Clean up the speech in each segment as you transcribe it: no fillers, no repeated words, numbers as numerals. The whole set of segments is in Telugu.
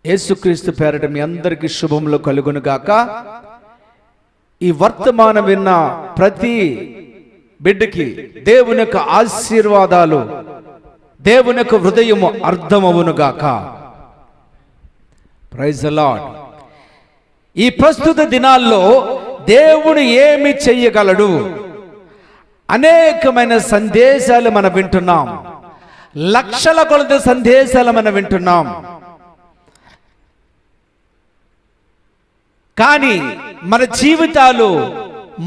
యేసుక్రీస్తు పేరట మీ అందరికీ శుభములు కలుగును గాక. ఈ వర్తమానం విన్న ప్రతి బిడ్డకి దేవుని యొక్క ఆశీర్వాదాలు, దేవుని యొక్క హృదయము అర్థమవును గాక. Praise the Lord. ఈ ప్రస్తుత దినాల్లో దేవుడు ఏమి చెయ్యగలడు అనేకమైన సందేశాలు మనం వింటున్నాం. లక్షల కొలది సందేశాలు మనం వింటున్నాం. కానీ మన జీవితాలు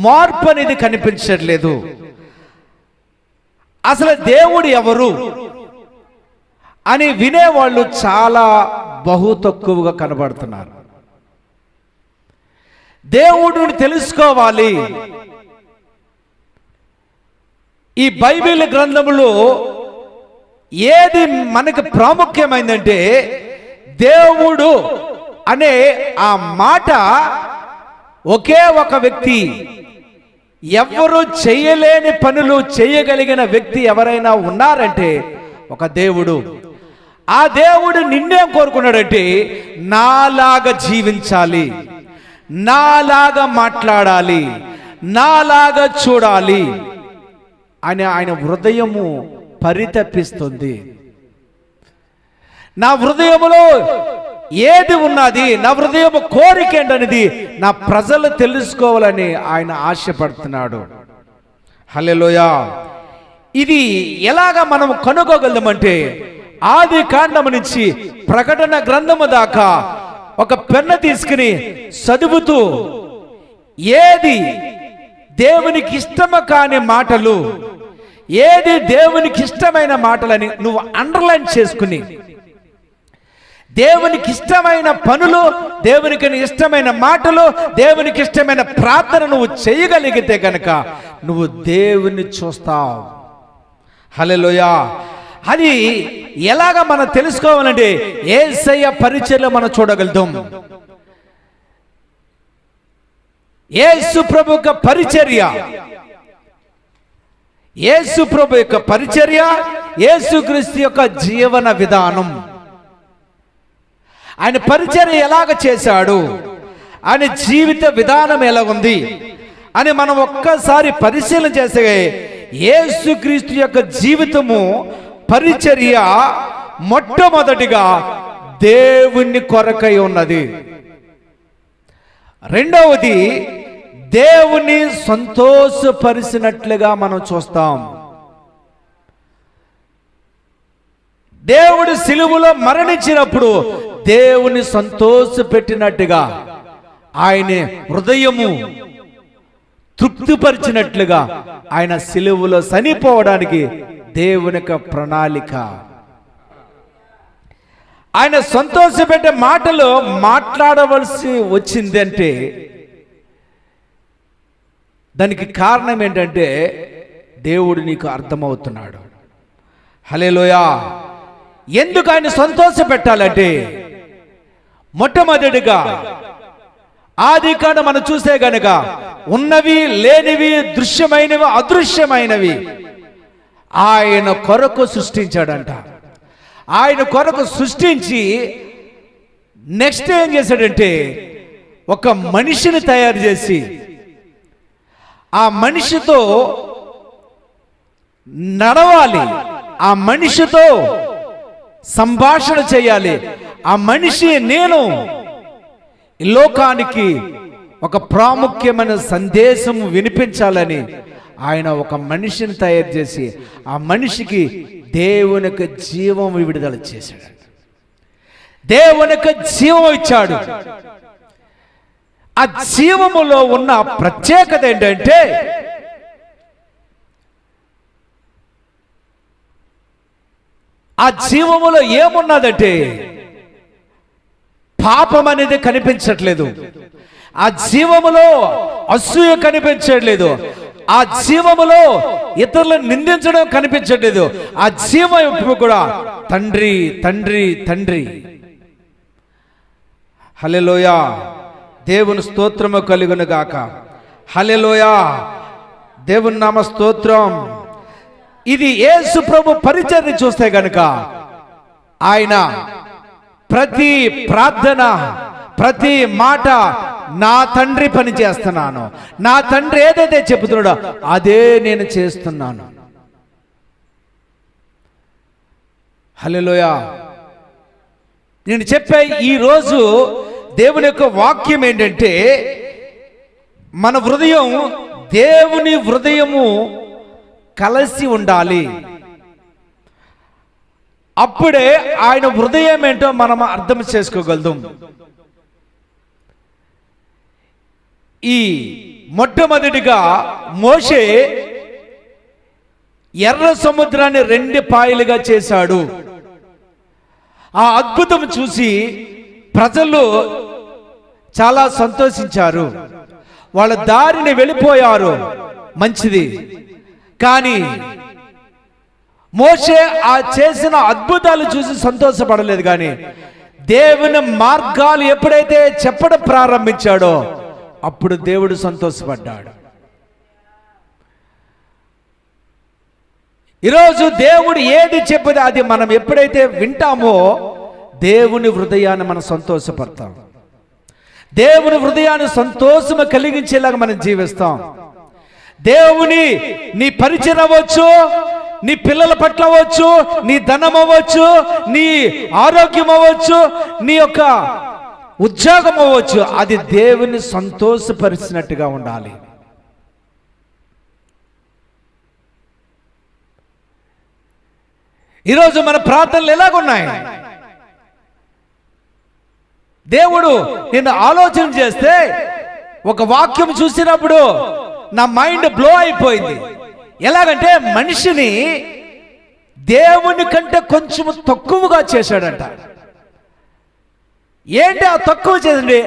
మార్పు అనేది కనిపించట్లేదు. అసలు దేవుడు ఎవరు అని వినేవాళ్ళు చాలా బహు తక్కువగా కనబడుతున్నారు. దేవుడిని తెలుసుకోవాలి. ఈ బైబిల్ గ్రంథములో ఏది మనకు ప్రాముఖ్యమైందంటే దేవుడు అనే ఆ మాట ఒకే ఒక వ్యక్తి, ఎవరు చేయలేని పనులు చేయగలిగిన వ్యక్తి ఎవరైనా ఉన్నారంటే ఒక దేవుడు. ఆ దేవుడు నిన్నేం కోరుకున్నాడంటే నాలాగా జీవించాలి, నాలాగా మాట్లాడాలి, నాలాగా చూడాలి అని ఆయన హృదయము పరితపిస్తుంది. నా హృదయములో ఏది ఉన్నది, నా హృదయము కోరిక ఏంటనేది నా ప్రజలు తెలుసుకోవాలని ఆయన ఆశపడుతున్నాడు. హల్లెలూయా. ఇది ఎలాగా మనం కనుగోగలమంటే ఆది కాండము నుంచి ప్రకటన గ్రంథము దాకా ఒక పెన్ను తీసుకుని చదువుతూ ఏది దేవునికి ఇష్టము కాని మాటలు, ఏది దేవునికి ఇష్టమైన మాటలని నువ్వు అండర్లైన్ చేసుకుని దేవునికి ఇష్టమైన పనులు, దేవునికి ఇష్టమైన మాటలు, దేవునికి ఇష్టమైన ప్రార్థన నువ్వు చేయగలిగితే కనుక నువ్వు దేవుని చూస్తావు. హల్లెలూయా. అది ఎలాగ మనం తెలుసుకోవాలంటే యేసయ్య పరిచర్యలో మనం చూడగలుగుతాం. యేసు ప్రభు యొక్క పరిచర్య, యేసు ప్రభు యొక్క పరిచర్య, యేసుక్రీస్తు యొక్క జీవన విధానం. ఆయన పరిచర్య ఎలాగ చేశాడు, ఆయన జీవిత విధానం ఎలా ఉంది అని మనం ఒక్కసారి పరిశీలన చేస్తే యేసుక్రీస్తు యొక్క జీవితము, పరిచర్య మొట్టమొదటిగా దేవుని కొరకై ఉన్నది. రెండవది దేవుని సంతోషపరిచినట్లుగా మనం చూస్తాం. దేవుడు సిలువలో మరణించినప్పుడు దేవుని సంతోషపెట్టినట్టుగా, ఆయన హృదయము తృప్తిపరిచినట్లుగా ఆయన సిలువలో చనిపోవడానికి దేవుని యొక్క ప్రణాళిక. ఆయన సంతోషపెట్టే మాటలు మాట్లాడవలసి వచ్చిందంటే దానికి కారణం ఏంటంటే దేవుడు నీకు అర్థమవుతున్నాడు. హల్లెలూయా. ఎందుకు ఆయన సంతోష పెట్టాలంటే మొట్టమొదటిగా ఆది కాండం మనం చూస్తే గనుక ఉన్నవి లేనివి, దృశ్యమైనవి అదృశ్యమైనవి ఆయన కొరకు సృష్టించాడంట. ఆయన కొరకు సృష్టించి నెక్స్ట్ ఏం చేశాడంటే ఒక మనిషిని తయారు చేసి ఆ మనిషితో నడవాలి, ఆ మనిషితో సంభాషణ చేయాలి. ఆ మనిషి నేను లోకానికి ఒక ప్రాముఖ్యమైన సందేశం వినిపించాలని ఆయన ఒక మనిషిని తయారు చేసి ఆ మనిషికి దేవుని యొక్క జీవం విడుదల చేశాడు. దేవుని యొక్క జీవం ఇచ్చాడు. ఆ జీవములో ఉన్న ప్రత్యేకత ఏంటంటే ఆ జీవములో ఏమున్నదంటే పాపం అనేది కనిపించట్లేదు. ఆ జీవములో అసూయ కనిపించట్లేదు. ఆ జీవములో ఇతరులను నిందించడం కనిపించట్లేదు. ఆ జీవం ఎప్పుడు కూడా తండ్రి తండ్రి తండ్రి. హల్లెలూయా. దేవుని స్తోత్రము కలుగును గాక. హల్లెలూయా. దేవుని నామ స్తోత్రం. ఇది యేసు ప్రభు పరిచర్య చూస్తే గనుక ఆయన ప్రతి ప్రార్థన, ప్రతి మాట నా తండ్రి పని చేస్తున్నాను, నా తండ్రి ఏదైతే చెబుతున్నాడో అదే నేను చేస్తున్నాను. హల్లెలూయా. నేను చెప్పే ఈరోజు దేవుని యొక్క వాక్యం ఏంటంటే, మన హృదయం దేవుని హృదయము కలిసి ఉండాలి. అప్పుడే ఆయన హృదయం ఏంటో మనం అర్థం చేసుకోగలుగుతాం. ఈ మొట్టమొదటిగా మోషే ఎర్ర సముద్రాన్ని 2 పాయలుగా చేశాడు. ఆ అద్భుతం చూసి ప్రజలు చాలా సంతోషించారు. వాళ్ళ దారిని వెళ్ళిపోయారు, మంచిది. కానీ మోషే ఆ చేసిన అద్భుతాలు చూసి సంతోషపడలేదు. కానీ దేవుని మార్గాలు ఎప్పుడైతే చెప్పడం ప్రారంభించాడో అప్పుడు దేవుడు సంతోషపడ్డాడు. ఈరోజు దేవుడు ఏది చెప్పేది అది మనం ఎప్పుడైతే వింటామో దేవుని హృదయాన్ని మనం సంతోషపడతాం. దేవుని హృదయాన్ని సంతోషము కలిగించేలాగా మనం జీవిస్తాం. దేవుని నీ పరిచయం అవ్వచ్చు, నీ పిల్లల పట్ల అవ్వచ్చు, నీ ధనం అవ్వచ్చు, నీ ఆరోగ్యం అవ్వచ్చు, నీ యొక్క ఉద్యోగం అవ్వచ్చు, అది దేవుని సంతోషపరిచినట్టుగా ఉండాలి. ఈరోజు మన ప్రార్థనలు ఎలాగున్నాయి? దేవుడు నిన్ను ఆలోచన చేస్తే ఒక వాక్యం చూసినప్పుడు నా మైండ్ బ్లో అయిపోయింది. ఎలాగంటే మనిషిని దేవుని కంటే కొంచెం తక్కువగా చేశాడంట. ఏంటి ఆ తక్కువ చేసింది?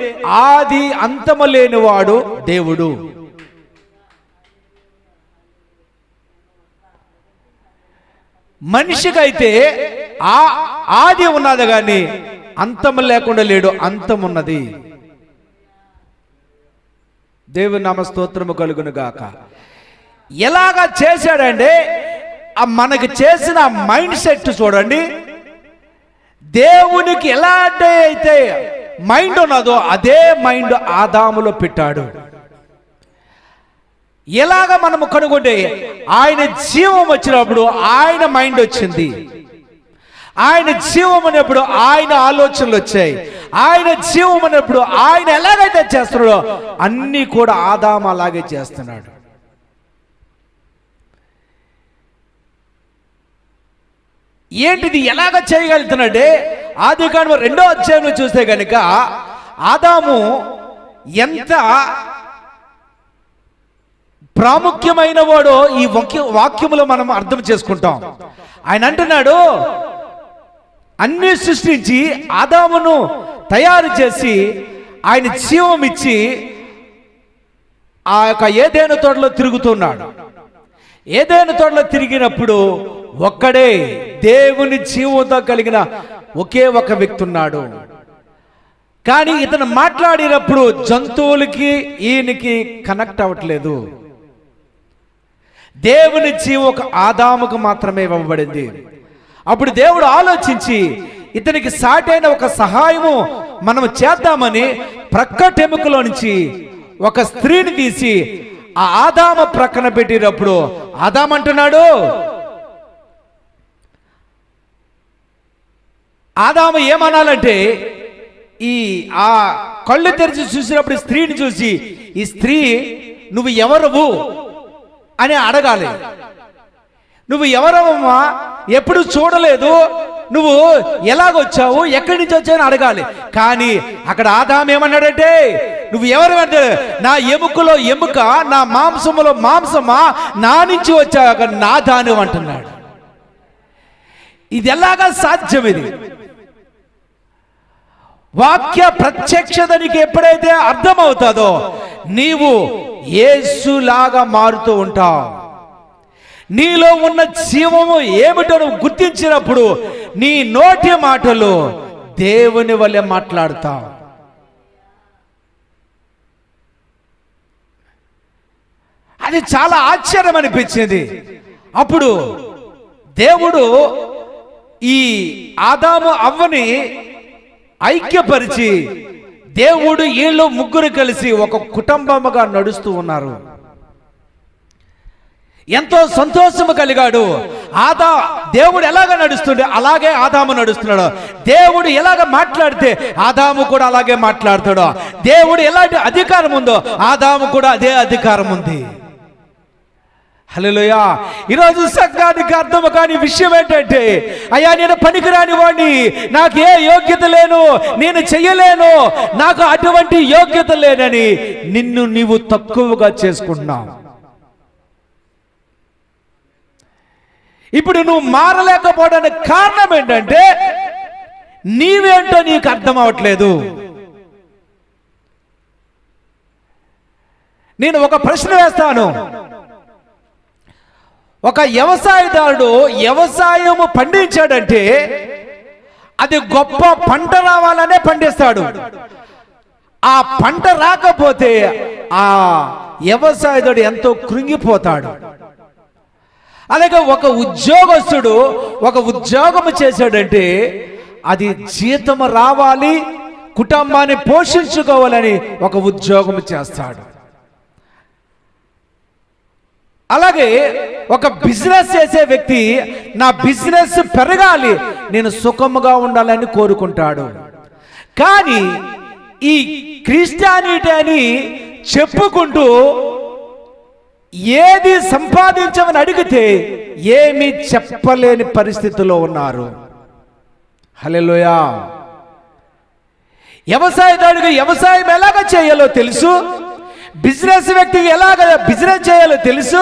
ఆది అంతము లేనివాడు దేవుడు. మనిషికైతే ఆది ఉన్నది కానీ అంతము లేకుండా లేడు, అంతమున్నది. దేవుని నామ స్తోత్రము కలుగును గాక. ఎలాగా చేశాడంటే మనకి చేసిన మైండ్ సెట్ చూడండి. దేవునికి ఎలాంటి అయితే మైండ్ ఉన్నదో అదే మైండ్ ఆదాములో పెట్టాడు. ఎలాగ మనము కనుగొంటే ఆయన జీవం వచ్చినప్పుడు ఆయన మైండ్ వచ్చింది, ఆయన జీవం అనేప్పుడు ఆయన ఆలోచనలు వచ్చాయి, ఆయన జీవం అనేప్పుడు ఆయన ఎలాగైతే చేస్తున్నాడో అన్నీ కూడా ఆదాము అలాగే చేస్తున్నాడు. ఏంటిది ఎలాగ చేయగలుగుతున్నాడే? ఆదికాండం 2వ అధ్యాయంలో చూస్తే కనుక ఆదాము ఎంత ప్రాముఖ్యమైన వాడో ఈ వాక్యములో మనం అర్థం చేసుకుంటాం. ఆయన అంటున్నాడు, అన్ని సృష్టించి ఆదామును తయారు చేసి ఆయన జీవం ఇచ్చి ఆ యొక్క ఏదైనా తోటలో తిరుగుతున్నాడు. ఏదైనా తోటలో తిరిగినప్పుడు ఒక్కడే దేవుని జీవంతో కలిగిన ఒకే ఒక వ్యక్తి ఉన్నాడు. కానీ ఇతను మాట్లాడినప్పుడు జంతువులకి ఈయనకి కనెక్ట్ అవ్వట్లేదు. దేవుని జీవం ఒక ఆదాముకు మాత్రమే ఇవ్వబడింది. అప్పుడు దేవుడు ఆలోచించి ఇతనికి సాటైన ఒక సహాయము మనం చేద్దామని ప్రక్కటెముకలో నుంచి ఒక స్త్రీని తీసి ఆ ఆదాము ప్రక్కన పెట్టినప్పుడు ఆదాము అంటున్నాడు, ఆదాము ఏమనాలంటే ఆ కళ్ళు తెరిచి చూసినప్పుడు స్త్రీని చూసి, ఈ స్త్రీ నువ్వు ఎవరువు అని అడగాలి. నువ్వు ఎవరమ్మా, ఎప్పుడు చూడలేదు, నువ్వు ఎలాగొచ్చావు, ఎక్కడి నుంచి వచ్చావు అడగాలి. కానీ అక్కడ ఆదాము ఏమన్నాడంటే, నువ్వు ఎవరు అంటే, నా ఎముకలో ఎముక, నా మాంసములో మాంసమా, నా నుంచి వచ్చాక నా దాని అంటున్నాడు. ఇది ఎలాగా సాధ్యం? ఇది వాక్య ప్రత్యక్షత నీకు ఎప్పుడైతే అర్థమవుతుందో నీవు యేసులాగా మారుతూ ఉంటావు. నీలో ఉన్న జీవము ఏమిటో నువ్వు గుర్తించినప్పుడు నీ నోటి మాటలు దేవుని వలె మాట్లాడతావు. అది చాలా ఆశ్చర్యం అనిపించింది. అప్పుడు దేవుడు ఈ ఆదాము అవ్వని ఐక్యపరిచి దేవుడు వీళ్ళు ముగ్గురు కలిసి ఒక కుటుంబముగా నడుస్తూ ఉన్నారు. ఎంతో సంతోషము కలిగాడు. దేవుడు ఎలాగ నడుస్తుండే అలాగే ఆదాము నడుస్తున్నాడు. దేవుడు ఎలాగ మాట్లాడితే ఆదాము కూడా అలాగే మాట్లాడతాడు. దేవుడు ఎలాంటి అధికారం ఉందో ఆదాము కూడా అదే అధికారం ఉంది. హల్లెలూయా. ఈరోజు సంఘానికి అర్థము కాని విషయం ఏంటంటే, అయ్యా నేను పనికిరాని వాడిని, నాకు ఏ యోగ్యత లేను, నేను చెయ్యలేను, నాకు అటువంటి యోగ్యత లేనని నిన్ను నీవు తక్కువగా చేసుకుంటున్నావు. ఇప్పుడు నువ్వు మారలేకపోవడానికి కారణం ఏంటంటే నీవేంటో నీకు అర్థం అవట్లేదు. నేను ఒక ప్రశ్న వేస్తాను. ఒక వ్యవసాయదారుడు వ్యవసాయము పండించాడంటే అది గొప్ప పంట రావాలనే పండిస్తాడు. ఆ పంట రాకపోతే ఆ వ్యవసాయదారుడు ఎంతో కృంగిపోతాడు. అలాగే ఒక ఉద్యోగస్తుడు ఒక ఉద్యోగం చేశాడంటే అది జీతం రావాలి, కుటుంబాన్ని పోషించుకోవాలని ఒక ఉద్యోగం చేస్తాడు. అలాగే ఒక బిజినెస్ చేసే వ్యక్తి నా బిజినెస్ పెరగాలి, నేను సుఖముగా ఉండాలని కోరుకుంటాడు. కానీ ఈ క్రిస్టియానిటీ అని చెప్పుకుంటూ ఏది సంపాదించమని అడిగితే ఏమీ చెప్పలేని పరిస్థితిలో ఉన్నారు. హల్లెలూయా. వ్యవసాయదారుడికి వ్యవసాయం ఎలాగ చేయాలో తెలుసు, బిజినెస్ వ్యక్తికి ఎలాగ బిజినెస్ చేయాలో తెలుసు,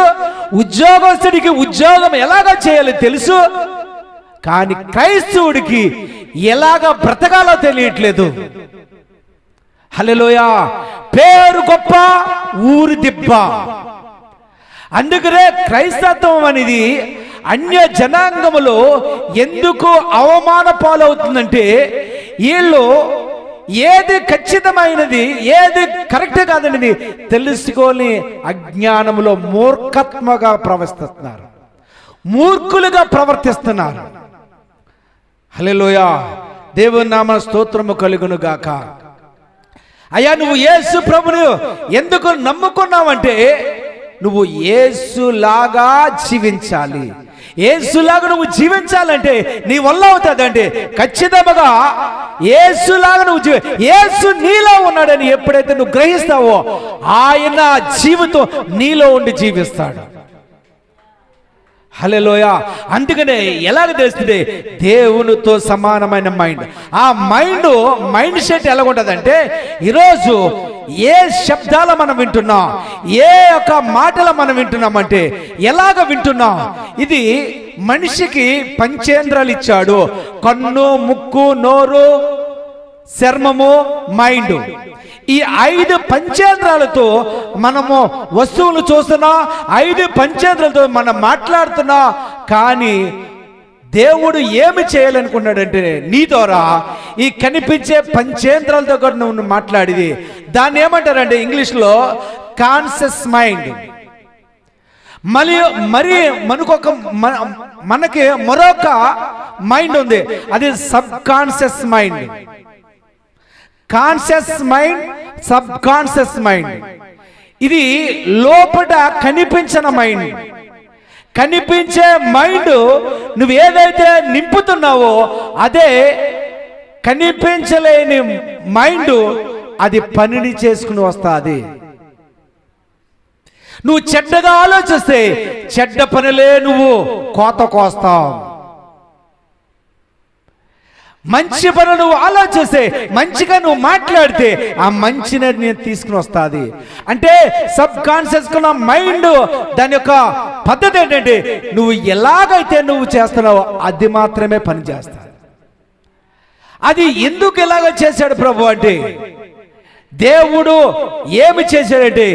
ఉద్యోగస్తుడికి ఉద్యోగం ఎలాగ చేయాలో తెలుసు. కానీ క్రైస్తవుడికి ఎలాగ బ్రతకాలో తెలియట్లేదు. హల్లెలూయా. పేరు గొప్ప, ఊరు దిబ్బ. అందుకనే క్రైస్తత్వం అనేది అన్య జనాంగములో ఎందుకు అవమాన పాలవుతుందంటే వీళ్ళు ఏది ఖచ్చితమైనది ఏది కరెక్ట్ కాదనేది తెలుసుకొని అజ్ఞానములో మూర్ఖత్మగా ప్రవర్తిస్తున్నారు, మూర్ఖులుగా ప్రవర్తిస్తున్నారు. హల్లెలూయా. దేవుని నామ స్తోత్రము కలుగును గాక. అయ్యా నువ్వు యేసు ప్రభుని ఎందుకు నమ్ముకున్నావంటే నువ్వు యేసులాగా జీవించాలి. యేసులాగా నువ్వు జీవించాలంటే నీ వల్ల అవుతుందంటే ఖచ్చితంగా యేసులాగా నువ్వు యేసు నీలో ఉన్నాడని ఎప్పుడైతే నువ్వు గ్రహిస్తావో ఆయన జీవితం నీలో ఉండి జీవిస్తాడు. హల్లెలూయా. అందుకనే ఎలాగ తెలుస్తుంది? దేవునితో సమానమైన మైండ్. ఆ మైండ్ సెట్ ఎలా ఉంటుందంటే ఈరోజు ఏ శబ్దాలు మనం వింటున్నాం, ఏ యొక్క మాటలు మనం వింటున్నామంటే ఎలాగ వింటున్నాం? ఇది మనిషికి పంచేంద్రాలు ఇచ్చాడు. కన్ను, ముక్కు, నోరు, చర్మము, మైండ్. ఈ 5 పంచేంద్రాలతో మనము వస్తువులు చూస్తున్నా, 5 పంచేంద్రాలతో మనం మాట్లాడుతున్నా. కానీ దేవుడు ఏమి చేయాలనుకున్నాడంటే నీ ద్వారా ఈ కనిపించే పంచేంద్రాలతో కూడా నువ్వు మాట్లాడేది దాన్ని ఏమంటారంటే ఇంగ్లీష్లో కాన్షియస్ మైండ్. మరి మనకి మరొక మైండ్ ఉంది, అది sub conscious mind. Conscious mind, sub conscious mind. ఇది లోపల కనిపించిన మైండ్. కనిపించే మైండ్ నువ్వు ఏదైతే నింపుతున్నావో అదే కనిపించలేని మైండ్ అది పనిని చేసుకుని వస్తుంది. నువ్వు చెడ్డగా ఆలోచిస్తే చెడ్డ పనులే నువ్వు కోత కోస్తావు. మంచి పనులు నువ్వు ఆలోచిస్తే, మంచిగా నువ్వు మాట్లాడితే ఆ మంచిని నేను తీసుకుని వస్తుంది. అంటే సబ్ కాన్షియస్ కున్న మైండ్ దాని యొక్క పద్ధతి ఏంటంటే నువ్వు ఎలాగైతే నువ్వు చేస్తున్నావో అది మాత్రమే పని చేస్తావు. అది ఎందుకు ఎలాగ చేశాడు ప్రభు అంటే దేవుడు ఏమి చేశాడంటే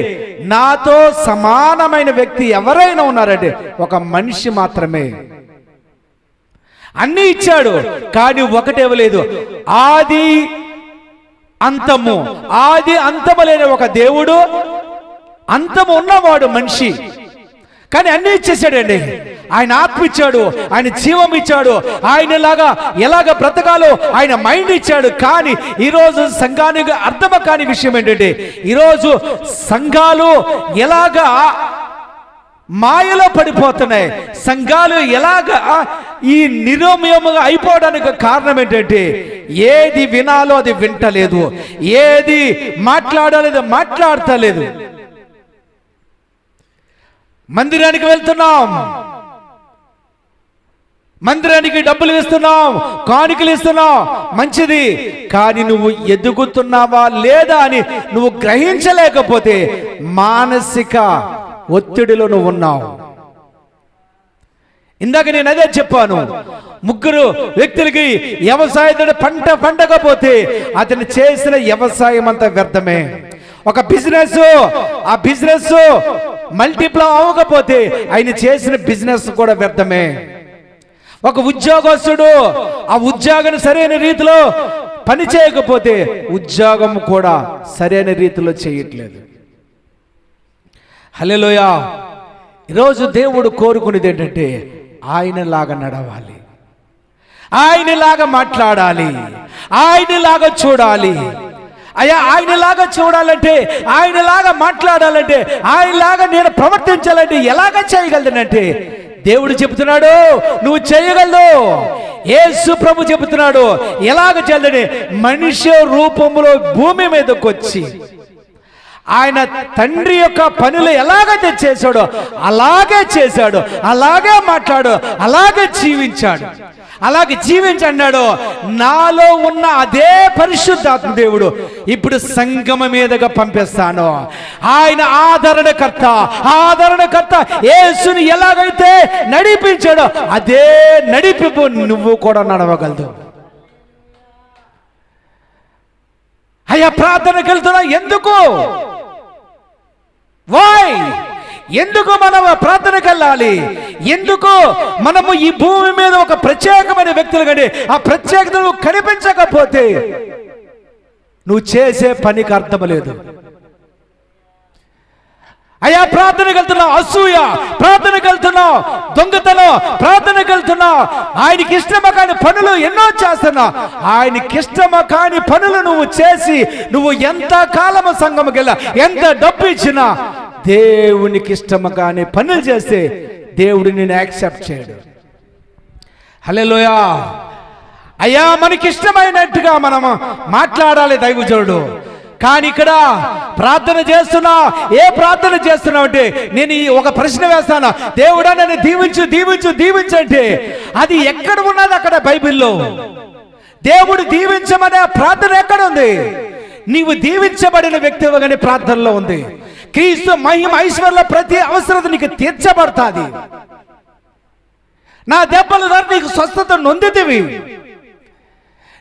నాతో సమానమైన వ్యక్తి ఎవరైనా ఉన్నారంటే ఒక మనిషి మాత్రమే. అన్ని ఇచ్చాడు కానీ ఒకటే ఇవ్వలేదు. ఆది అంతము లేని ఒక దేవుడు, అంతము ఉన్నవాడు మనిషి. కానీ అన్ని ఇచ్చేసాడండి. ఆయన ఆత్మ ఇచ్చాడు, ఆయన జీవం ఇచ్చాడు, ఆయనలాగా ఎలాగ బ్రతకాలో ఆయన మైండ్ ఇచ్చాడు. కానీ ఈరోజు సంఘానికి అర్థం కాని విషయం ఏంటంటే, ఈరోజు సంఘాలు ఎలాగా మాయలో పడిపోతున్నాయి, సంఘాలు ఎలాగా ఈ నిరోమయముగా అయిపోవడానికి కారణం ఏంటంటే, ఏది వినాలో అది వింటలేదు, ఏది మాట్లాడాలో మాట్లాడతలేదు. మందిరానికి వెళ్తున్నాం, మందిరానికి డబ్బులు ఇస్తున్నాం, కానుకలు ఇస్తున్నాం, మంచిది. కానీ నువ్వు ఎదుగుతున్నావా లేదా అని నువ్వు గ్రహించలేకపోతే మానసిక ఒత్తిడిలో నువ్వు ఉన్నావు. ఇందాక నేను అదే చెప్పాను, ముగ్గురు వ్యక్తులకి వ్యవసాయదారుడు పంట పండకపోతే అతను చేసిన వ్యవసాయం అంతా వ్యర్థమే. ఒక బిజినెస్, ఆ బిజినెస్ మల్టిప్లై అవ్వకపోతే ఆయన చేసిన బిజినెస్ కూడా వ్యర్థమే. ఒక ఉద్యోగస్తుడు ఆ ఉద్యోగాన్ని సరైన రీతిలో పని చేయకపోతే ఉద్యోగం కూడా సరైన రీతిలో చేయట్లేదు. హల్లెలూయా. ఈరోజు దేవుడు కోరుకునేది ఏంటంటే, ఆయనలాగా నడవాలి, ఆయనలాగా మాట్లాడాలి, ఆయనలాగా చూడాలి. అయ్యా, ఆయనలాగా చూడాలంటే, ఆయనలాగా మాట్లాడాలంటే, ఆయనలాగా నేను ప్రవర్తించాలంటే ఎలాగ చేయగలనంటే, దేవుడు చెబుతున్నాడు నువ్వు చేయగలదు. యేసు ప్రభు చెబుతున్నాడు ఎలాగ చేయాలని. మనిషి రూపంలో భూమి మీదకి వచ్చి ఆయన తండ్రి యొక్క పనులు ఎలాగైతే చేశాడో అలాగే చేశాడు, అలాగే మాట్లాడు, అలాగే జీవించాడు. అలాగే జీవించన్నాడు. నాలో ఉన్న అదే పరిశుద్ధాత్మ దేవుడు ఇప్పుడు సంగమ మీదగా పంపిస్తాను. ఆయన ఆదరణకర్త యేసుని ఎలాగైతే నడిపించాడో అదే నడిపింపు నువ్వు కూడా నడవగలదు. అయ్యా, ప్రార్థనకి వెళ్తున్నా ఎందుకు? ఎందుకు మనం ప్రార్థనకి వెళ్ళాలి? ఎందుకు మనము ఈ భూమి మీద ఒక ప్రత్యేకమైన వ్యక్తులు కానీ ఆ ప్రత్యేకత నువ్వు కనిపించకపోతే నువ్వు చేసే పనికి అర్థం లేదు. అయ్యా, ప్రార్థనకి వెళ్తున్నావు, అసూయ ప్రార్థనకి వెళ్తున్నావు, దొంగతనం ప్రార్థనకి వెళ్తున్నావు, ఆయనకి ఇష్టమ కాని పనులు ఎన్నో చేస్తున్నావు. ఆయనకి ఇష్టమ కాని పనులు నువ్వు చేసి నువ్వు ఎంత కాలము సంఘముకి వెళ్ళా, ఎంత డబ్బు ఇచ్చినా దేవునికి ఇష్టమ కాని పనులు చేస్తే దేవుడు నిన్ను యాక్సెప్ట్ చేయడు. హల్లెలూయా. అయ్యా, మనకి ఇష్టమైనట్టుగా మనము మాట్లాడాలి దైవజనుడు. కానీ ఇక్కడ ప్రార్థన చేస్తున్నా, ఏ ప్రార్థన చేస్తున్నావు అంటే, నేను ఒక ప్రశ్న వేస్తాను, దేవుడా నన్ను దీవించంటే అది ఎక్కడ ఉన్నది? అక్కడ బైబిల్లో దేవుడు దీవించమనే ప్రార్థన ఎక్కడ ఉంది? నీవు దీవించబడిన వ్యక్తిగానే ప్రార్థనలో ఉంది. క్రీస్తు మహిమ ఐశ్వర్యంలో ప్రతి అవసరత నీకు తీర్చబడుతుంది. నా దెబ్బల ద్వారా నీకు స్వస్థత నొందితివి.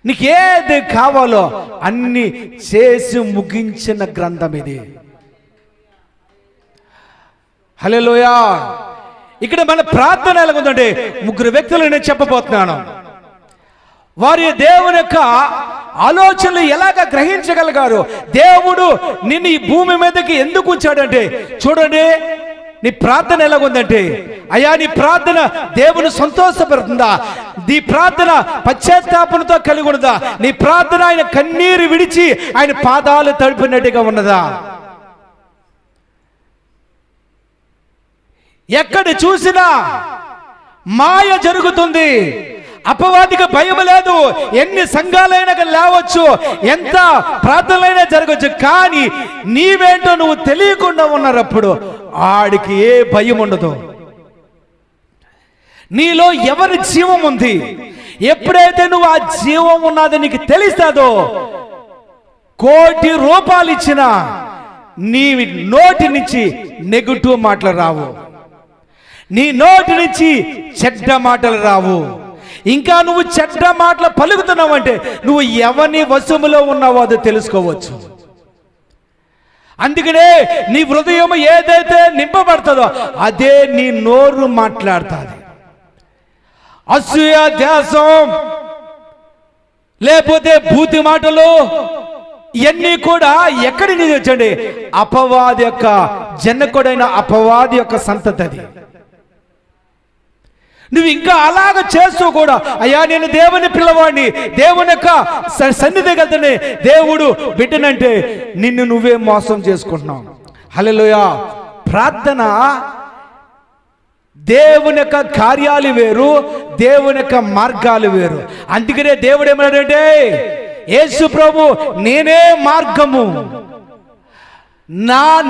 నీకేది కావాలో అన్ని చేసి ముగించిన గ్రంథం ఇది. హల్లెలూయా. ఇక్కడ మన ప్రార్థన ఎలా ఉందంటే, ముగ్గురు వ్యక్తులు నేను చెప్పబోతున్నాను. వారి దేవుని యొక్క ఆలోచనలు ఎలాగ గ్రహించగలిగారు? దేవుడు నిన్ను ఈ భూమి మీదకి ఎందుకు ఉంచాడంటే, చూడండి నీ ప్రార్థన ఎలాగుందంటే, అయ్యా నీ ప్రార్థన దేవుని సంతోషపడుతుందా? నీ ప్రార్థన పశ్చాత్తాపంతో కలిగి ఉన్నదా? నీ ప్రార్థన ఆయన కన్నీరు విడిచి ఆయన పాదాలు తడిపినట్టుగా ఉన్నదా? ఎక్కడ చూసినా మాయ జరుగుతుంది, అపవాదికి భయం లేదు. ఎన్ని సంఘాలైనా లేవచ్చు, ఎంత ప్రార్థనలైనా జరగచ్చు, కానీ నీవేంటో నువ్వు తెలియకుండా ఉన్నప్పుడు ఆడికి ఏ భయం ఉండదు. నీలో ఎవరి జీవం ఉంది? ఎప్పుడైతే నువ్వు ఆ జీవం ఉన్నది నీకు తెలుస్తుందో, కోటి రూపాయలు ఇచ్చినా నీ నోటి నుంచి నెగటివ్ మాటలు రావు, నీ నోటి నుంచి చెడ్డ మాటలు రావు. ఇంకా నువ్వు చెడ్డ మాటలు పలుకుతున్నావు అంటే నువ్వు ఎవరిని వశములో ఉన్నావో అది తెలుసుకోవచ్చు. అందుకనే నీ హృదయం ఏదైతే నింపబడుతుందో అదే నీ నోరు మాట్లాడుతుంది. అసూయ, ద్వేషం, లేకపోతే బూతి మాటలు ఇవన్నీ కూడా ఎక్కడి నుంచి వచ్చండి? అపవాది యొక్క జనకుడైన అపవాది యొక్క సంతతి. నువ్వు ఇంకా అలాగ చేస్తూ కూడా, అయ్యా నేను దేవుని పిల్లవాడిని, దేవుని యొక్క సన్నిధికి వెళ్తానే దేవుడు బిడ్డనంటే నిన్ను నువ్వే మోసం చేసుకుంటున్నావు. హల్లెలూయా. ప్రార్థన దేవుని యొక్క కార్యాలు వేరు, దేవుని యొక్క మార్గాలు వేరు. అందుకనే దేవుడు ఏమన్నాడంటే, యేసు ప్రభు నేనే మార్గము,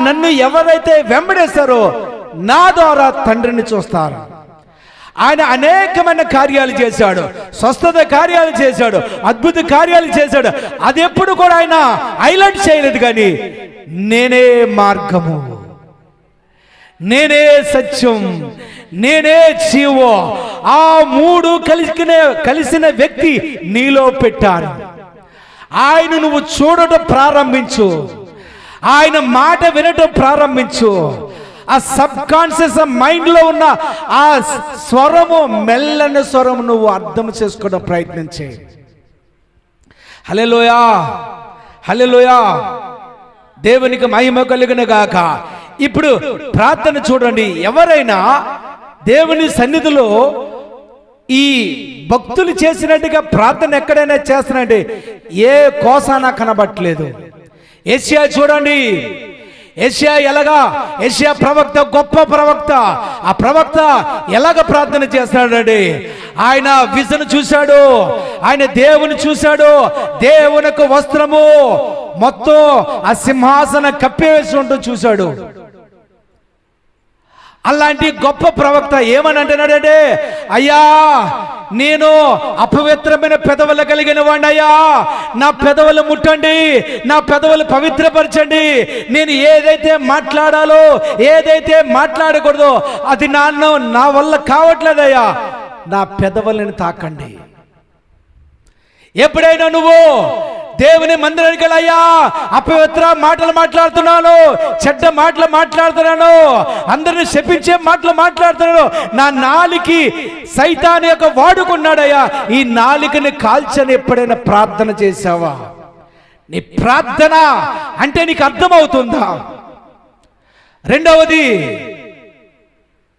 నన్ను ఎవరైతే వెంబడేస్తారో నా ద్వారా తండ్రిని చూస్తారు. ఆయన అనేకమైన కార్యాలు చేశాడు, స్వస్థత కార్యాలు చేశాడు, అద్భుత కార్యాలు చేశాడు. అది ఎప్పుడు కూడా ఆయన హైలైట్ చేయలేదు. కానీ నేనే మార్గము, నేనే సత్యం, నేనే జీవం, ఆ మూడు కలిసిన వ్యక్తి నీలో పెట్టాను. ఆయన నువ్వు చూడటం ప్రారంభించు, ఆయన మాట వినటం ప్రారంభించు. ఆ సబ్ కాన్షియస్ మైండ్లో ఉన్న ఆ స్వరము, మెల్లని స్వరము నువ్వు అర్థం చేసుకోవడం ప్రయత్నం చేయి. హల్లెలూయా, హల్లెలూయా. దేవునికి మహిమ కలుగును గాక. ఇప్పుడు ప్రార్థన చూడండి. ఎవరైనా దేవుని సన్నిధిలో ఈ భక్తులు చేసినట్టుగా ప్రార్థన ఎక్కడైనా చేస్తున్నారంటే ఏ కోసానా కనబట్టలేదు. యెషయా చూడండి, యెషయా ప్రవక్త, గొప్ప ప్రవక్త. ఆ ప్రవక్త ఎలాగ ప్రార్థన చేస్తున్నాడండి? ఆయన విజన్ చూశాడు, ఆయన దేవుని చూశాడు. దేవునికి వస్త్రము మొత్తం ఆ సింహాసన కప్పివేసి ఉంటుంది చూశాడు. అలాంటి గొప్ప ప్రవక్త ఏమని అంటున్నాడంటే, అయ్యా నేను అపవిత్రమైన పెదవులు కలిగిన వాడిని, అయ్యా నా పెదవులు ముట్టండి, నా పెదవులు పవిత్రపరచండి. నేను ఏదైతే మాట్లాడాలో, ఏదైతే మాట్లాడకూడదో అది నా వల్ల కావట్లేదయ్యా, నా పెదవులను తాకండి. ఎప్పుడైనా నువ్వు దేవుని మందిరానికి వెళ్ళయ్యా అపవిత్ర మాటలు మాట్లాడుతున్నాను, చెడ్డ మాటలు మాట్లాడుతున్నాను, అందరిని శపించే మాటలు మాట్లాడుతున్నాను, నా నాలికి సైతాను యొక్క వాడుకున్నాడయ్యా, ఈ నాలికని కాల్చని ఎప్పుడైనా ప్రార్థన చేశావా? నీ ప్రార్థన అంటే నీకు అర్థమవుతుందా? రెండవది,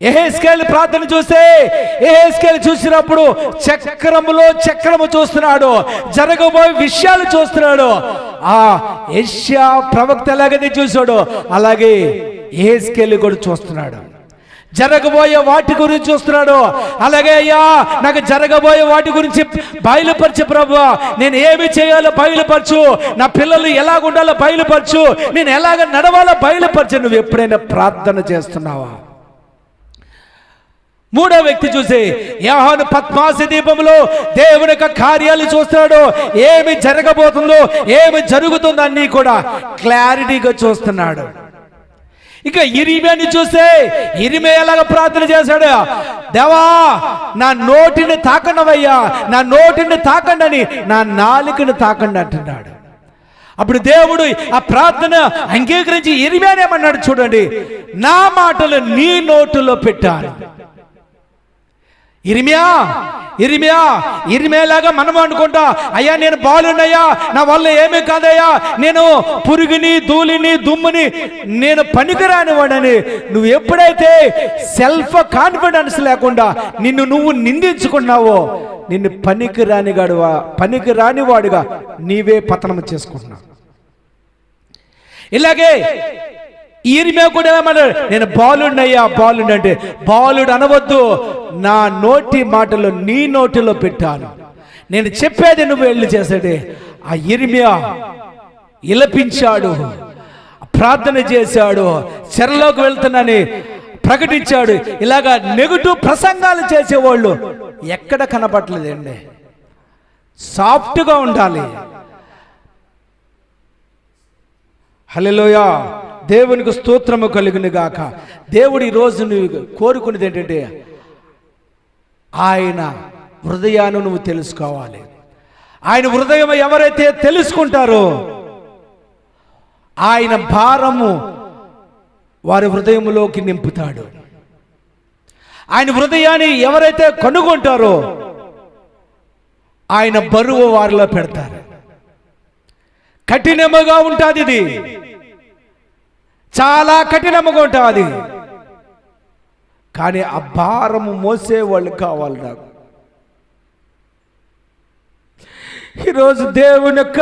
యెహెజ్కేలు ప్రార్థన చూస్తే, యెహెజ్కేలు చూసినప్పుడు చక్రము చూస్తున్నాడు, జరగబోయే విషయాలు చూస్తున్నాడు. ఆ యెషయా ప్రవక్త ఎలాగైతే చూశాడు అలాగే యెహెజ్కేలు కూడా చూస్తున్నాడు. జరగబోయే వాటి గురించి చూస్తున్నాడు. అలాగే అయ్యా నాకు జరగబోయే వాటి గురించి బయలుపరచు ప్రభువా, నేను ఏమి చేయాలో బయలుపరచు, నా పిల్లలు ఎలాగ ఉండాలో బయలుపరచు, నేను ఎలాగ నడవాలో బయలుపరచు. నువ్వు ఎప్పుడైనా ప్రార్థన చేస్తున్నావా? మూడో వ్యక్తి చూసి యోహాను పద్మాసి దీపంలో దేవుని యొక్క కార్యాలు చూస్తున్నాడు. ఏమి జరగబోతుందో, ఏమి జరుగుతుందో అన్నీ కూడా క్లారిటీగా చూస్తున్నాడు. ఇక ఇరిమియాని చూస్తే ఇరిమియా ఎలాగ ప్రార్థన చేశాడు? దేవా నా నోటిని తాకండవయ్యా, నా నోటిని తాకండి అని, నా నాలుకని తాకండి అంటున్నాడు. అప్పుడు దేవుడు ఆ ప్రార్థన అంగీకరించి ఇరిమియాని ఏమన్నాడు చూడండి, నా మాటలు నీ నోటులో పెట్టాను. ఇరిమియాలాగా మనం అనుకుంటా, అయ్యా నేను బాలున్నయ్యా, నా వల్ల ఏమీ కాదయ్యా, నేను పురుగుని, ధూళిని, దుమ్ముని, నేను పనికిరాని వాడని. నువ్వు ఎప్పుడైతే సెల్ఫ్ కాన్ఫిడెన్స్ లేకుండా నిన్ను నువ్వు నిందించుకున్నావో, నిన్ను పనికిరాని వాడుగా నీవే పతనం చేసుకుంటున్నావు. ఇలాగే ఇరిమియా కూడా ఏమన్నాడు, నేను బాలుడయ్యా, బాలుడు అంటే బాలుడు అనవద్దు, నా నోటి మాటలు నీ నోటిలో పెట్టాను, నేను చెప్పేది నువ్వు వెళ్ళి చేసాడే. ఆ ఇరిమియా ఇలపించాడు, ప్రార్థన చేశాడు, చెరలోకి వెళ్తున్నానని ప్రకటించాడు. ఇలాగా నెగటివ్ ప్రసంగాలు చేసేవాళ్ళు ఎక్కడ కనపట్లేదండి. సాఫ్ట్గా ఉండాలి. హల్లెలూయా, దేవునికి స్తోత్రము కలుగును గాక. దేవుడు ఈరోజు నువ్వు కోరుకునేది ఏంటంటే ఆయన హృదయాన్ని నువ్వు తెలుసుకోవాలి. ఆయన హృదయం ఎవరైతే తెలుసుకుంటారో ఆయన భారము వారి హృదయంలోకి నింపుతాడు. ఆయన హృదయాన్ని ఎవరైతే కనుగొంటారో ఆయన బరువు వారిలో పెడతారు. కఠినముగా ఉంటుంది, ఇది చాలా కఠినముగా ఉంటుంది. కానీ ఆ భారము మోసేవాళ్ళు కావాలి నాకు. ఈరోజు దేవుని యొక్క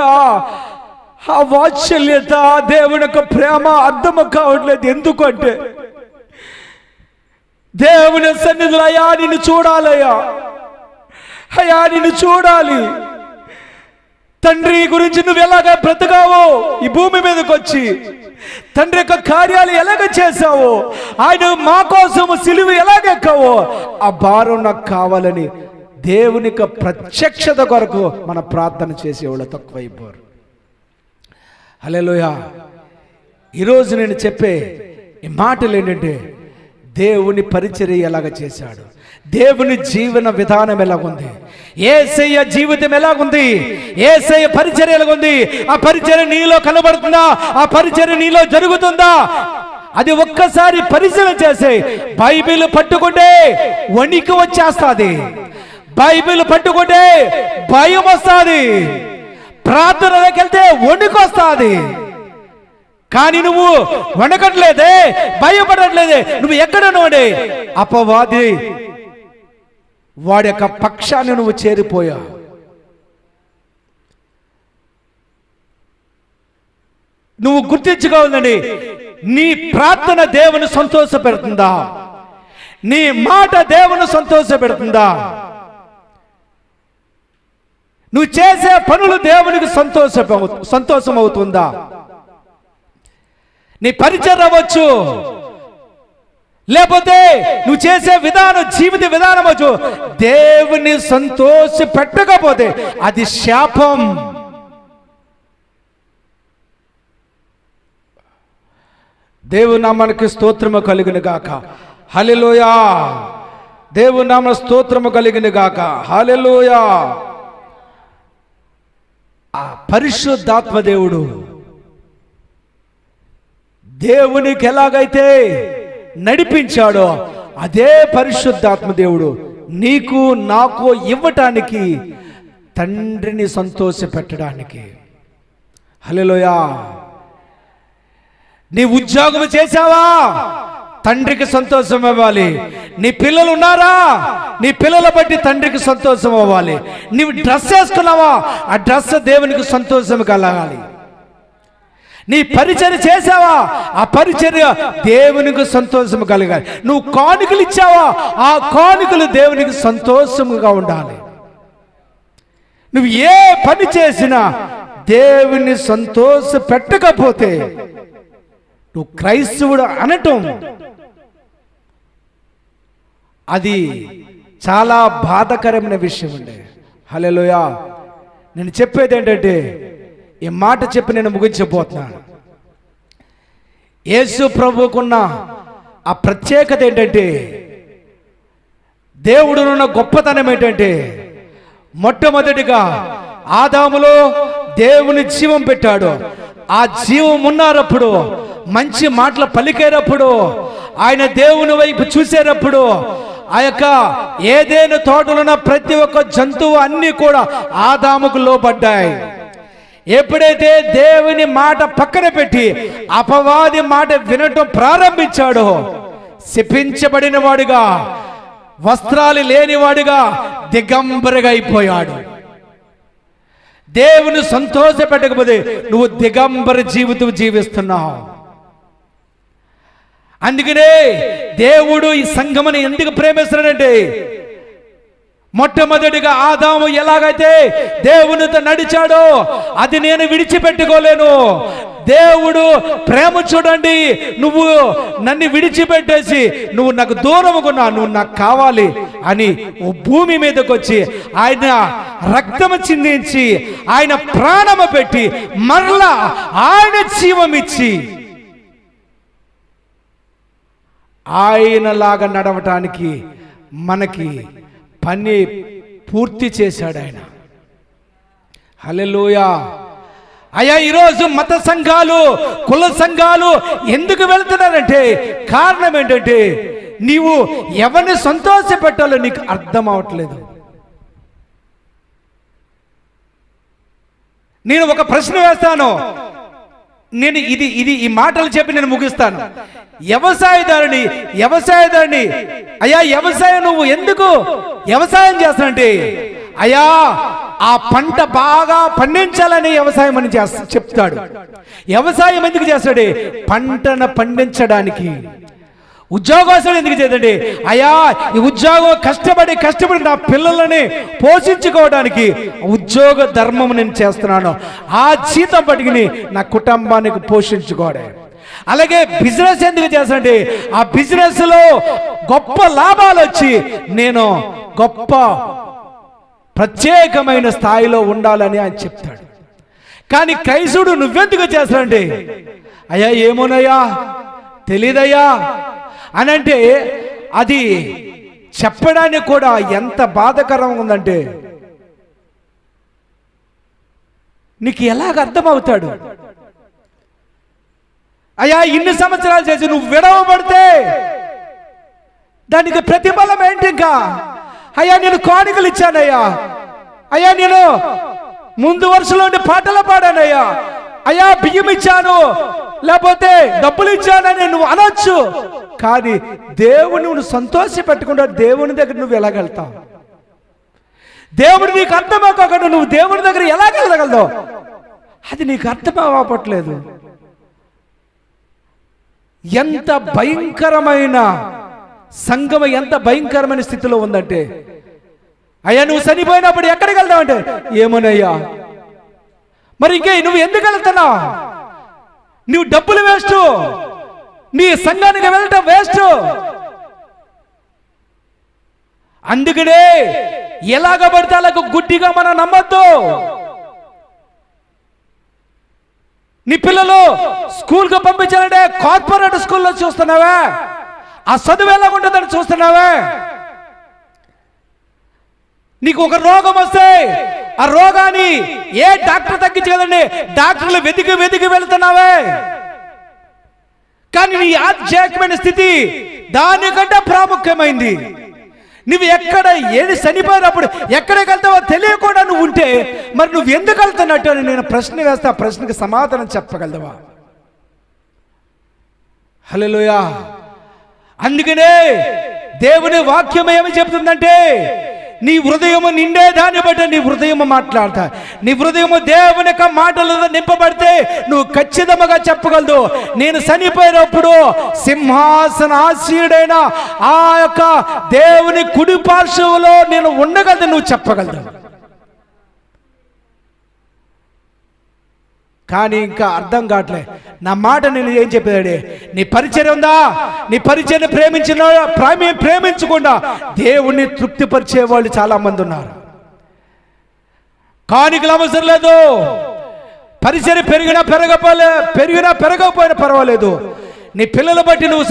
ఆ వాత్సల్యత, దేవుని యొక్క ప్రేమ అర్థం కావట్లేదు. ఎందుకంటే దేవుని సన్నిధిలో అయ్యా నిన్ను చూడాలయ్యా, అయ్యా నిన్ను చూడాలి. తండ్రి గురించి నువ్వు ఎలాగ బ్రతకావో ఈ భూమి మీదకి వచ్చి, తండ్రి యొక్క కార్యాలు ఎలాగ చేశావో, ఆయన మా కోసం సిలువ ఎలాగెక్కావో, ఆ భారం నాకు కావాలని దేవుని యొక్క ప్రత్యక్షత కొరకు మన ప్రార్థన చేసేవాళ్ళు తక్కువైపోరు. హల్లెలూయా. ఈరోజు నేను చెప్పే ఈ మాటలు ఏంటంటే, దేవుని పరిచర్య ఎలాగ చేశాడు, దేవుని జీవన విధానం ఎలాగుంది, యేసయ్య జీవితం ఎలాగుంది, యేసయ్య పరిచర్య ఎలాగుంది, ఆ పరిచర్య నీలో కనబడుతుందా, ఆ పరిచర్య నీలో జరుగుతుందా, అది ఒక్కసారి పరిశీలన చేసే. బైబిల్ పట్టుకుంటే వణికి వచ్చేస్తుంది, బైబిల్ పట్టుకుంటే భయం వస్తుంది, ప్రార్థనలోకి వెళ్తే వణికి వస్తుంది. కానీ నువ్వు వణకట్లేదే, భయపడట్లేదే, నువ్వు ఎక్కడ నువ్వు అపవాది వాడి యొక్క పక్షాన్ని నువ్వు చేరిపోయా. నువ్వు గుర్తించుకోవాలండి, నీ ప్రార్థన దేవుని సంతోష పెడుతుందా, నీ మాట దేవుని సంతోష పెడుతుందా, నువ్వు చేసే పనులు దేవునికి సంతోషం అవుతుందా. నీ పరిచర్య అవ్వచ్చు, లేకపోతే నువ్వు చేసే విధానం, జీవిత విధానం అవ్వచ్చు, దేవుని సంతోష పెట్టకపోతే అది శాపం. దేవుని నామానికి స్తోత్రము కలుగును గాక. హల్లెలూయా. దేవుని నామ స్తోత్రము కలుగును గాక. హల్లెలూయా. ఆ పరిశుద్ధాత్మ దేవుడు దేవునికి ఎలాగైతే నడిపించాడో అదే పరిశుద్ధాత్మ దేవుడు నీకు నాకు ఇవ్వటానికి, తండ్రిని సంతోష పెట్టడానికి. హల్లెలూయా. నీ ఉద్యోగం చేశావా, తండ్రికి సంతోషం ఇవ్వాలి. నీ పిల్లలు ఉన్నారా, నీ పిల్లల బట్టి తండ్రికి సంతోషం అవ్వాలి. నీవు డ్రెస్ వేసుకున్నావా, ఆ డ్రెస్ దేవునికి సంతోషం కలగాలి. నీ పరిచర్య చేసావా, ఆ పరిచర్య దేవునికి సంతోషం కలగాలి. నువ్వు కానుకలు ఇచ్చావా, ఆ కానుకలు దేవునికి సంతోషముగా ఉండాలి. నువ్వు ఏ పని చేసినా దేవుని సంతోష పెట్టకపోతే నువ్వు క్రైస్తవుడు అనటం అది చాలా బాధాకరమైన విషయం అండి. హల్లెలూయా. నేను చెప్పేది ఏంటంటే, ఈ మాట చెప్పి నేను ముగించబోతున్నాను. యేసు ప్రభువుకున్న ఆ ప్రత్యేకత ఏంటంటే, దేవుడునున్న గొప్పతనం ఏంటంటే, మొట్టమొదటిగా ఆదాములో దేవుని జీవం పెట్టాడు. ఆ జీవం ఉన్నప్పుడు, మంచి మాటలు పలికేటప్పుడు, ఆయన దేవుని వైపు చూసేటప్పుడు, ఆ యొక్క ఏదైనా తోటలున్న ప్రతి ఒక్క జంతువు అన్నీ కూడా ఆదాముకు లోబడ్డాయి. ఎప్పుడైతే దేవుని మాట పక్కన పెట్టి అపవాది మాట వినటం ప్రారంభించాడో, శపించబడిన వాడుగా, వస్త్రాలు లేనివాడుగా, దిగంబరిగా అయిపోయాడు. దేవుని సంతోష పెట్టకపోతే నువ్వు దిగంబర జీవితం జీవిస్తున్నావు. అందుకనే దేవుడు ఈ సంఘముని ఎందుకు ప్రేమిస్తున్నాడంటే, మొట్టమొదటిగా ఆదాము ఎలాగైతే దేవునితో నడిచాడో అది నేను విడిచిపెట్టుకోలేను. దేవుడు ప్రేమ చూడండి, నువ్వు నన్ను విడిచిపెట్టేసి నువ్వు నాకు దూరముకున్నా, నువ్వు నాకు కావాలి అని ఓ భూమి మీదకి వచ్చి ఆయన రక్తము చిందించి ఆయన ప్రాణము పెట్టి మరలా ఆయన జీవమిచ్చి ఆయనలాగా నడవటానికి మనకి పని పూర్తి చేశాడు ఆయన. హల్లెలూయా. అయ్యా, ఈరోజు మత సంఘాలు, కుల సంఘాలు ఎందుకు వెళ్తున్నారంటే కారణం ఏంటంటే, నీవు ఎవరిని సంతోష పెట్టాలో నీకు అర్థం అవట్లేదు. నేను ఒక ప్రశ్న వేస్తాను, నేను ఈ మాటలు చెప్పి నేను ముగిస్తాను. వ్యవసాయదారుని అయ్యా వ్యవసాయం నువ్వు ఎందుకు వ్యవసాయం చేస్తానంటే, అయ్యా ఆ పంట బాగా పండించాలని వ్యవసాయం అని చెప్తాడు. వ్యవసాయం ఎందుకు చేస్తాడు? పంటను పండించడానికి. ఉద్యోగస్తులు ఎందుకు చేద్దండి? అయ్యా ఈ ఉద్యోగం కష్టపడి నా పిల్లలని పోషించుకోవడానికి ఉద్యోగ ధర్మం నేను చేస్తున్నాను. ఆ జీతం పట్టుకుని నా కుటుంబానికి పోషించుకోవడం. అలాగే బిజినెస్ ఎందుకు చేస్తానంటే, ఆ బిజినెస్ లో గొప్ప లాభాలు వచ్చి నేను గొప్ప ప్రత్యేకమైన స్థాయిలో ఉండాలని ఆయన చెప్తాడు. కానీ క్రైస్తుడు నువ్వెందుకు చేస్తానంటే, అయ్యా ఏమోనయ్యా తెలీదయ్యా అని అంటే, అది చెప్పడానికి కూడా ఎంత బాధకరంగా ఉందంటే, నీకు ఎలాగ అర్థమవుతాడు? అయ్యా ఇన్ని సంవత్సరాలు చేసి నువ్వు విడవబడితే దానికి ప్రతిఫలం ఏంటి? ఇంకా అయ్యా నేను కానుకలు ఇచ్చానయ్యా, అయ్యా నేను ముందు వరుసలో పాటలు పాడానయ్యా, అయ్యా బియ్యం ఇచ్చాను లేకపోతే డబ్బులు ఇచ్చానని నువ్వు అనొచ్చు. కానీ దేవుని నువ్వు సంతోష పెట్టుకుంటా దేవుని దగ్గర నువ్వు ఎలాగెళ్తావు? దేవుడు నీకు అర్థం అవ్వకుండా నువ్వు దేవుని దగ్గర ఎలాగెళ్ళగలవు? అది నీకు అర్థం అవ్వట్లేదు. ఎంత భయంకరమైన సంఘం, ఎంత భయంకరమైన స్థితిలో ఉందంటే, అయ్యా నువ్వు చనిపోయినప్పుడు ఎక్కడికి వెళ్తావంటే, ఏమోనయ్యా మరి ఇంకే నువ్వు ఎందుకు వెళ్తున్నావు? నువ్వు డబ్బులు వేస్ట్, నీ సంఘానికి వెళ్ళటం వేస్ట్. అందుకనే ఎలాగ పడితే అలాగ గుడ్డిగా మనం నమ్మద్దు. నీ పిల్లలు స్కూల్కి పంపించాలంటే కార్పొరేట్ స్కూల్లో చూస్తున్నావా? ఆ చదువు ఎలా ఉంటుందని చూస్తున్నావా? నీకు ఒక రోగం వస్తే ఆ రోగాన్ని ఏ డాక్టర్ తగ్గించగలండి? డాక్టర్లు వెతికి వెళ్తున్నావే. కానీ నీ ఆధ్యాత్మికమైన స్థితి దానికంటే ప్రాముఖ్యమైంది. నువ్వు ఎక్కడ ఏది చనిపోయినప్పుడు ఎక్కడికి వెళ్తావో తెలియకుండా నువ్వు ఉంటే మరి నువ్వు ఎందుకు వెళ్తున్నట్టు అని నేను ప్రశ్న వేస్తే ఆ ప్రశ్నకి సమాధానం చెప్పగలవా? హల్లెలూయా. అందుకనే దేవుని వాక్యం ఏమి చెప్తుందంటే, నీ హృదయము నిండే దాన్ని బట్టి నీ హృదయము మాట్లాడతా. నీ హృదయము దేవుని యొక్క మాటలతో నింపబడితే నువ్వు ఖచ్చితంగా చెప్పగలదు, నేను చనిపోయినప్పుడు సింహాసన ఆసీనుడైన ఆ యొక్క దేవుని కుడి పార్శ్వములో నేను ఉండగలదు నువ్వు చెప్పగలదు. కానీ ఇంకా అర్థం కావట్లే నా మాట. నేను ఏం చెప్పేది, నీ పరిచర్య ఉందా? నీ పరిచర్ని ప్రేమించకుండా దేవుణ్ణి తృప్తిపరిచే వాళ్ళు చాలా మంది ఉన్నారు. కానుకలు అవసరం లేదు, పరిచర్య పెరిగినా పెరగకపోయినా పర్వాలేదు. నీ పిల్లలు బట్టి నువ్వు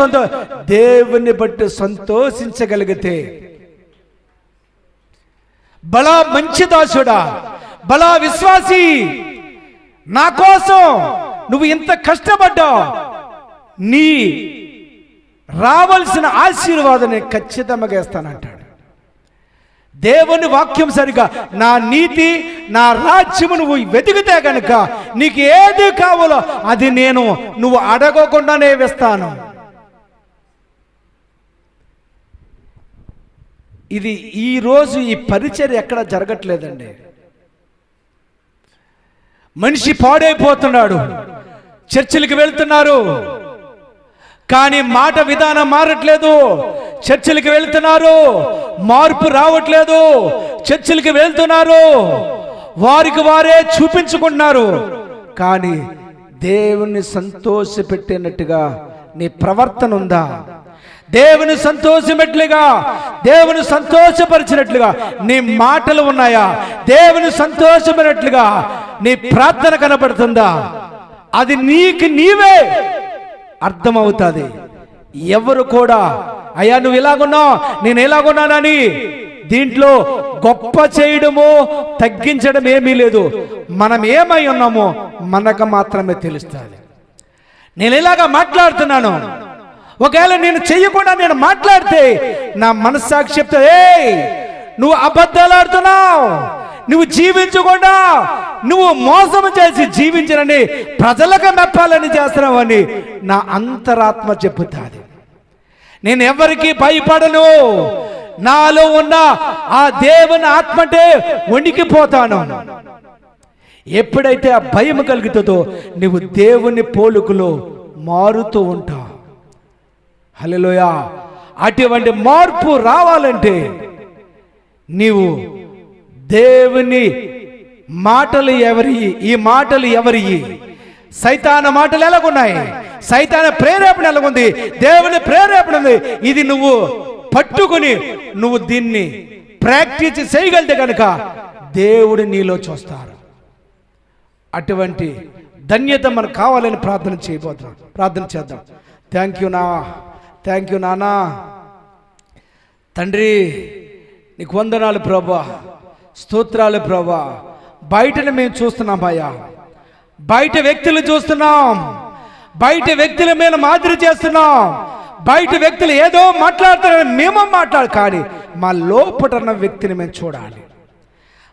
దేవుణ్ణి బట్టి సంతోషించగలిగితే, బలా మంచి దాసుడా, బలా విశ్వాసి, నా కోసం నువ్వు ఇంత కష్టపడ్డావు, నీ రావాల్సిన ఆశీర్వాదాన్ని ఖచ్చితంగా ఇస్తానంటాడు దేవుని వాక్యం. సరిగా నా నీతి నా రాజ్యము నువ్వు వెతికితే కనుక నీకు ఏది కావాలో అది నువ్వు అడగకుండానే వేస్తాను. ఇది ఈరోజు ఈ పరిచర్య ఎక్కడ జరగట్లేదండి. మనిషి పాడైపోతున్నాడు. చర్చిలకు వెళ్తున్నారు కానీ మాట విధానం మారట్లేదు. చర్చిలకు వెళ్తున్నారు, మార్పు రావట్లేదు. చర్చిలకు వెళ్తున్నారు, వారికి వారే చూపించుకుంటున్నారు. కానీ దేవుని సంతోషపెట్టినట్టుగా నీ ప్రవర్తన ఉందా? దేవుని సంతోషపెట్లుగా, దేవుని సంతోషపరిచినట్లుగా నీ మాటలు ఉన్నాయా? దేవుని సంతోషమైనట్లుగా నీ ప్రార్థన కనబడుతుందా? అది నీకు నీవే అర్థమవుతుంది. ఎవరు కూడా అయ్యా నువ్వు ఇలాగున్నావు నేను ఎలాగున్నానని దీంట్లో గొప్ప చేయడమో తగ్గించడం ఏమీ లేదు. మనం ఏమై ఉన్నామో మనకు మాత్రమే తెలుస్తుంది. నేను ఇలాగా మాట్లాడుతున్నాను, ఒకవేళ నేను చెయ్యకుండా నేను మాట్లాడితే నా మనస్సాక్షి చెప్తే, నువ్వు అబద్ధాలు ఆడుతున్నావు, నువ్వు జీవించకుండా నువ్వు మోసం చేసి జీవించనని ప్రజలకు మెప్పాలని చేస్తున్నావని నా అంతరాత్మ చెప్పుతాది. నేను ఎవరికి భయపడను. నాలో ఉన్న ఆ దేవుని ఆత్మంటే వణికిపోతాను. ఎప్పుడైతే ఆ భయం కలుగుతుందో నువ్వు దేవుని పోలుకులో మారుతూ ఉంటావు. హల్లెలూయా. అటువంటి మార్పు రావాలంటే నీవు దేవుని మాటలు ఎవరి, ఈ మాటలు ఎవరి, సైతాన మాటలు ఎలాగున్నాయి, సైతాన ప్రేరేపణ ఎలాగుంది, దేవుని ప్రేరేపణ ఉంది. ఇది నువ్వు పట్టుకుని నువ్వు దీన్ని ప్రాక్టీస్ చేయగలితే కనుక దేవుడు నీలో చూస్తారు. అటువంటి ధన్యత మనకు కావాలని ప్రార్థన చేయబోతున్నాం. ప్రార్థన చేద్దాం. థ్యాంక్ యూ నానా. తండ్రి నీకు వందనాలు ప్రభా, స్తోత్రాలు ప్రభా. బయటను మేము చూస్తున్నాం అయ్యా, బయట వ్యక్తులు చూస్తున్నాం, బయట వ్యక్తుల మీద మాదిరి చేస్తున్నాం, బయట వ్యక్తులు ఏదో మాట్లాడుతున్నారని మేము కానీ మా లోపట ఉన్న వ్యక్తిని మేము చూడాలి.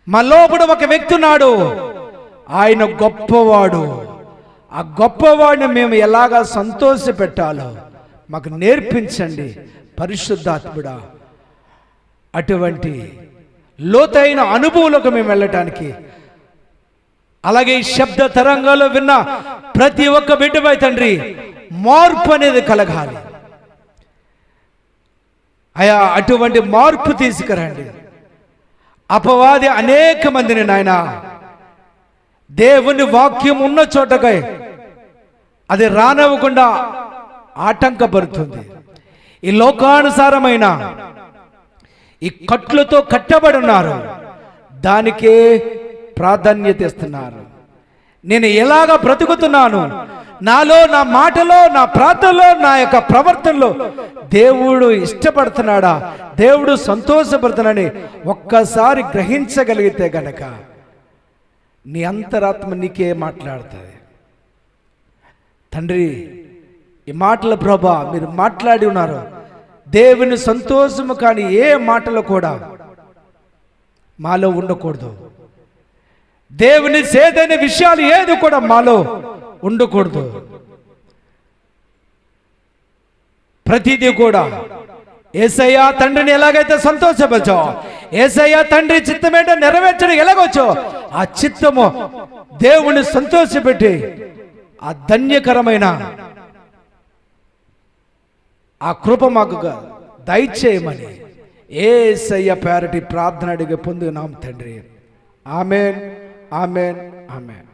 మా లోపల ఒక వ్యక్తి ఉన్నాడు, ఆయన గొప్పవాడు. ఆ గొప్పవాడిని మేము ఎలాగా సంతోష పెట్టాలో మాకు నేర్పించండి పరిశుద్ధాత్ముడా. అటువంటి లోతైన అనుభవంలోకి మేము వెళ్ళటానికి, అలాగే ఈ శబ్ద తరంగాల్లో విన్న ప్రతి ఒక్క బిడ్డపై తండ్రి మార్పు అనేది కలగాలి అయా. అటువంటి మార్పు తీసుకురండి. అపవాది అనేక మందిని నాయన దేవుని వాక్యం ఉన్న చోటకై అది రానివ్వకుండా ఆటంకపడుతుంది. ఈ లోకానుసారమైన ఈ కట్లతో కట్టబడి ఉన్నారు, దానికే ప్రాధాన్యత ఇస్తున్నారు. నేను ఎలాగ బ్రతుకుతున్నాను, నాలో, నా మాటలో, నా ప్రార్థనలో, నా యొక్క ప్రవర్తనలో దేవుడు ఇష్టపడుతున్నాడా, దేవుడు సంతోషపడుతున్నాడని ఒక్కసారి గ్రహించగలిగితే గనక నీ అంతరాత్మ నీకే మాట్లాడుతుంది. తండ్రి ఈ మాటల ప్రభా మీరు మాట్లాడి ఉన్నారు. దేవుని సంతోషము కానీ ఏ మాటలు కూడా మాలో ఉండకూడదు. దేవుని సేదైన విషయాలు ఏది కూడా మాలో ఉండకూడదు. ప్రతిదీ కూడా యేసయ్య తండ్రిని ఎలాగైతే సంతోషపరచో, యేసయ్య తండ్రి చిత్తమేంటో నెరవేర్చడం ఎలాగొచ్చో ఆ చిత్తము దేవుని సంతోషపెట్టి ఆ ధన్యకరమైన ఆ కృప మాకు దయచేయమని యేసయ్య పేరటి ప్రార్థన అడిగి పొందునాం తండ్రి. ఆమేన్, ఆమేన్, ఆమేన్.